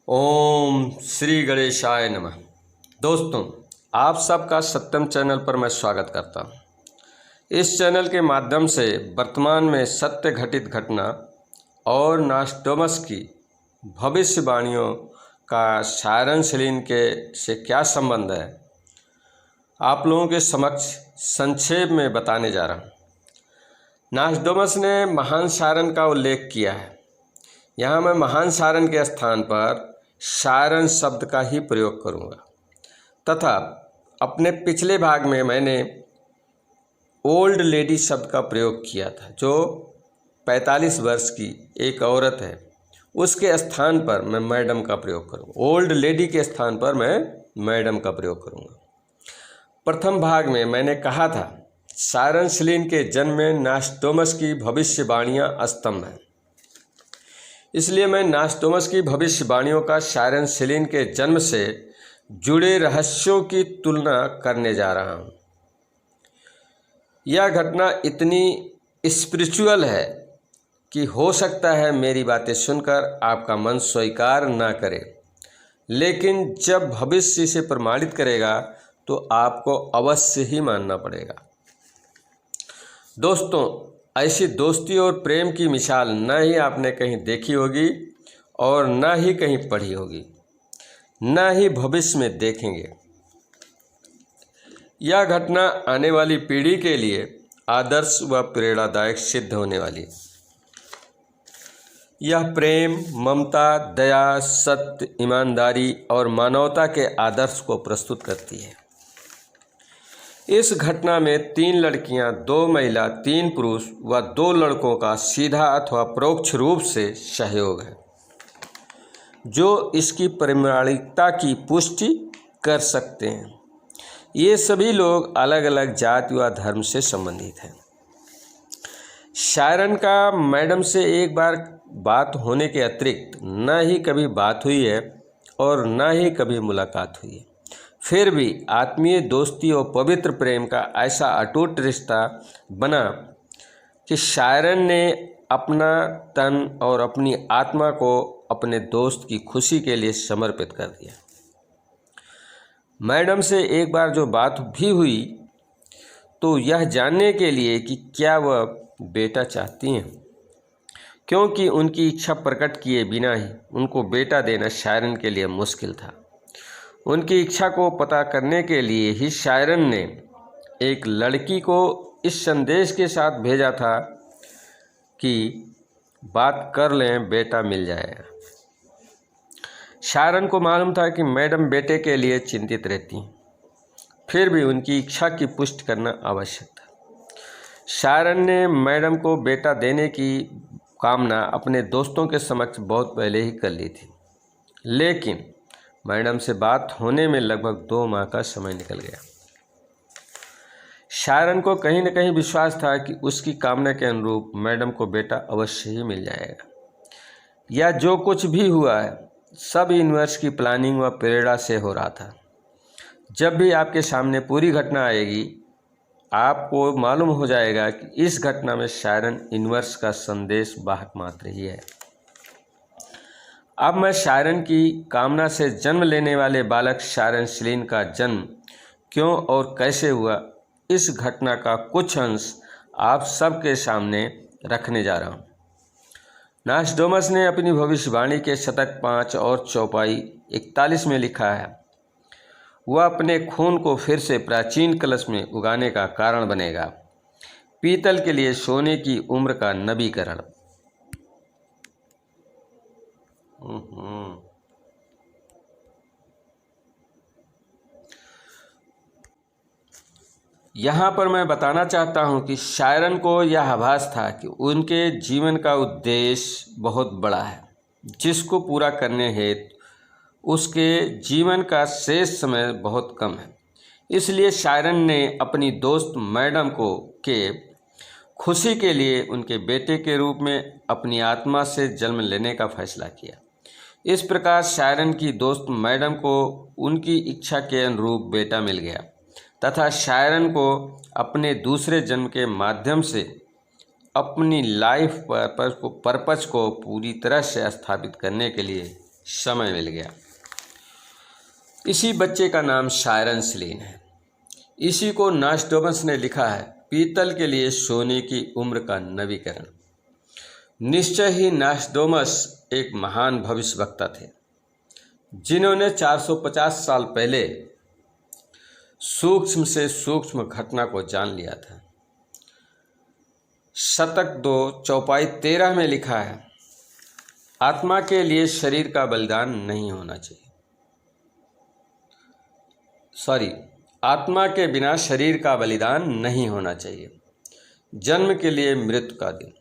ओम श्री गणेशाय नमः। दोस्तों, आप सबका सत्यम चैनल पर मैं स्वागत करता हूं। इस चैनल के माध्यम से वर्तमान में सत्य घटित घटना और नास्टोमस की भविष्यवाणियों का सायरन सेलिन के से क्या संबंध है, आप लोगों के समक्ष संक्षेप में बताने जा रहा हूं। नास्टोमस ने महान सायरन का उल्लेख किया है। यहाँ मैं महान सायरन के स्थान पर सायरन शब्द का ही प्रयोग करूँगा तथा अपने पिछले भाग में मैंने ओल्ड लेडी शब्द का प्रयोग किया था, जो 45 वर्ष की एक औरत है, उसके स्थान पर मैं मैडम का प्रयोग करूँगा। ओल्ड लेडी के स्थान पर मैं मैडम का प्रयोग करूँगा। प्रथम भाग में मैंने कहा था सायरन सेलिन के जन्म में नास्टोमस की भविष्यवाणियाँ स्तंभ हैं। इसलिए मैं नास्टोमस की भविष्यवाणियों का सायरन सेलिन के जन्म से जुड़े रहस्यों की तुलना करने जा रहा हूँ। यह घटना इतनी स्पिरिचुअल है कि हो सकता है मेरी बातें सुनकर आपका मन स्वीकार ना करे, लेकिन जब भविष्य इसे प्रमाणित करेगा तो आपको अवश्य ही मानना पड़ेगा। दोस्तों, ऐसी दोस्ती और प्रेम की मिसाल न ही आपने कहीं देखी होगी और न ही कहीं पढ़ी होगी, न ही भविष्य में देखेंगे। यह घटना आने वाली पीढ़ी के लिए आदर्श व प्रेरणादायक सिद्ध होने वाली है। यह प्रेम, ममता, दया, सत्य, ईमानदारी और मानवता के आदर्श को प्रस्तुत करती है। इस घटना में 3 लड़कियां, 2 महिला, 3 पुरुष व 2 लड़कों का सीधा अथवा परोक्ष रूप से सहयोग है, जो इसकी प्रामाणिकता की पुष्टि कर सकते हैं। ये सभी लोग अलग अलग जाति व धर्म से संबंधित हैं। सायरन का मैडम से एक बार बात होने के अतिरिक्त न ही कभी बात हुई है और न ही कभी मुलाकात हुई है। फिर भी आत्मीय दोस्ती और पवित्र प्रेम का ऐसा अटूट रिश्ता बना कि सायरन ने अपना तन और अपनी आत्मा को अपने दोस्त की खुशी के लिए समर्पित कर दिया। मैडम से एक बार जो बात भी हुई तो यह जानने के लिए कि क्या वह बेटा चाहती हैं, क्योंकि उनकी इच्छा प्रकट किए बिना ही उनको बेटा देना सायरन के लिए मुश्किल था। उनकी इच्छा को पता करने के लिए ही सायरन ने एक लड़की को इस संदेश के साथ भेजा था कि बात कर लें, बेटा मिल जाएगा। सायरन को मालूम था कि मैडम बेटे के लिए चिंतित रहती हैं, फिर भी उनकी इच्छा की पुष्टि करना आवश्यक था। सायरन ने मैडम को बेटा देने की कामना अपने दोस्तों के समक्ष बहुत पहले ही कर ली थी, लेकिन मैडम से बात होने में लगभग 2 माह का समय निकल गया। सायरन को कहीं न कहीं विश्वास था कि उसकी कामना के अनुरूप मैडम को बेटा अवश्य ही मिल जाएगा। या जो कुछ भी हुआ है सब यूनिवर्स की प्लानिंग व प्रेरणा से हो रहा था। जब भी आपके सामने पूरी घटना आएगी, आपको मालूम हो जाएगा कि इस घटना में सायरन यूनिवर्स का संदेश वाहक मात्र ही है। अब मैं सायरन की कामना से जन्म लेने वाले बालक सायरन सेलिन का जन्म क्यों और कैसे हुआ, इस घटना का कुछ अंश आप सबके सामने रखने जा रहा हूँ। नास्टोमस ने अपनी भविष्यवाणी के शतक 5 और चौपाई 41 में लिखा है, वह अपने खून को फिर से प्राचीन कलश में उगाने का कारण बनेगा, पीतल के लिए सोने की उम्र का नवीकरण। यहाँ पर मैं बताना चाहता हूँ कि सायरन को यह आभास था कि उनके जीवन का उद्देश्य बहुत बड़ा है, जिसको पूरा करने हेतु उसके जीवन का शेष समय बहुत कम है। इसलिए सायरन ने अपनी दोस्त मैडम को के खुशी के लिए उनके बेटे के रूप में अपनी आत्मा से जन्म लेने का फैसला किया। इस प्रकार सायरन की दोस्त मैडम को उनकी इच्छा के अनुरूप बेटा मिल गया तथा सायरन को अपने दूसरे जन्म के माध्यम से अपनी लाइफ पर्पज को पूरी तरह से स्थापित करने के लिए समय मिल गया। इसी बच्चे का नाम शायरन सलीन है। इसी को नॉस्ट्रैडमस ने लिखा है, पीतल के लिए सोने की उम्र का नवीकरण। निश्चय ही नॉस्ट्रैडमस एक महान भविष्यवक्ता थे, जिन्होंने 450 साल पहले सूक्ष्म से सूक्ष्म घटना को जान लिया था। शतक 2 चौपाई 13 में लिखा है, आत्मा के लिए शरीर का बलिदान नहीं होना चाहिए। आत्मा के बिना शरीर का बलिदान नहीं होना चाहिए। जन्म के लिए मृत्यु का दिन।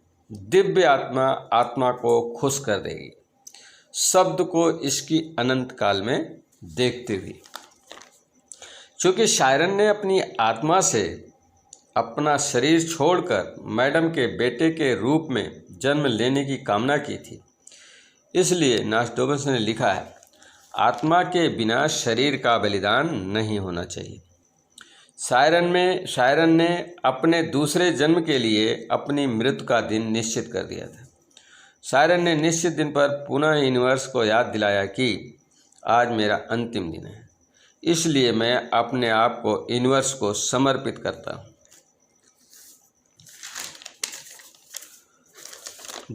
दिव्य आत्मा आत्मा को खुश कर देगी, शब्द को इसकी अनंत काल में देखते हुए। चूँकि शायरन ने अपनी आत्मा से अपना शरीर छोड़कर मैडम के बेटे के रूप में जन्म लेने की कामना की थी, इसलिए नॉस्ट्रैडमस ने लिखा है, आत्मा के बिना शरीर का बलिदान नहीं होना चाहिए। शायरन ने अपने दूसरे जन्म के लिए अपनी मृत्यु का दिन निश्चित कर दिया था। शायरन ने निश्चित दिन पर पुनः यूनिवर्स को याद दिलाया कि आज मेरा अंतिम दिन है, इसलिए मैं अपने आप को यूनिवर्स को समर्पित करता हूँ।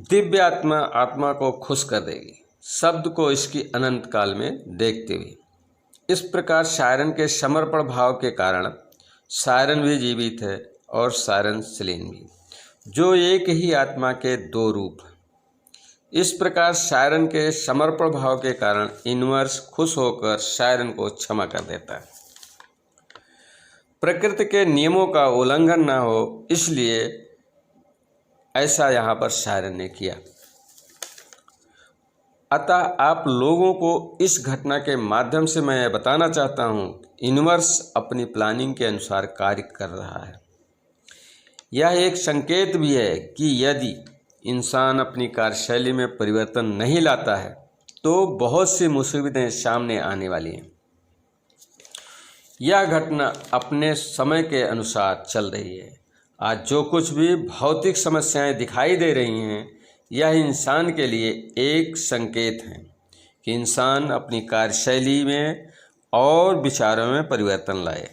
दिव्य आत्मा आत्मा को खुश कर देगी, शब्द को इसकी अनंत काल में देखते हुए। इस प्रकार शायरन के समर्पण भाव के कारण शायरन भी जीवित है और शायरन सलीन भी, जो एक ही आत्मा के दो रूप हैं। इस प्रकार शायरन के समर्पण भाव के कारण यूनिवर्स खुश होकर शायरन को क्षमा कर देता है। प्रकृति के नियमों का उल्लंघन न हो, इसलिए ऐसा यहाँ पर शायरन ने किया। अतः आप लोगों को इस घटना के माध्यम से मैं बताना चाहता हूँ, यूनिवर्स अपनी प्लानिंग के अनुसार कार्य कर रहा है। यह एक संकेत भी है कि यदि इंसान अपनी कार्यशैली में परिवर्तन नहीं लाता है तो बहुत सी मुसीबतें सामने आने वाली हैं। यह घटना अपने समय के अनुसार चल रही है। आज जो कुछ भी भौतिक समस्याएं दिखाई दे रही हैं, यह इंसान के लिए एक संकेत है कि इंसान अपनी कार्यशैली में और विचारों में परिवर्तन लाए।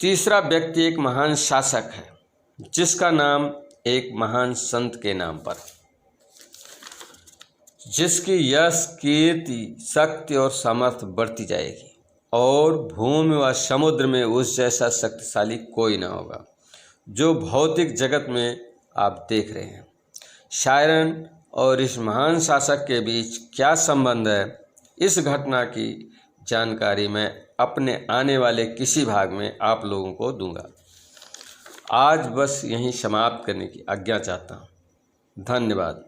तीसरा व्यक्ति एक महान शासक है, जिसका नाम एक महान संत के नाम पर, जिसकी यश, कीर्ति, शक्ति और सामर्थ्य बढ़ती जाएगी और भूमि व समुद्र में उस जैसा शक्तिशाली कोई न होगा जो भौतिक जगत में आप देख रहे हैं। शायरन और इस महान शासक के बीच क्या संबंध है, इस घटना की जानकारी मैं अपने आने वाले किसी भाग में आप लोगों को दूंगा। आज बस यहीं समाप्त करने की आज्ञा चाहता हूँ। धन्यवाद।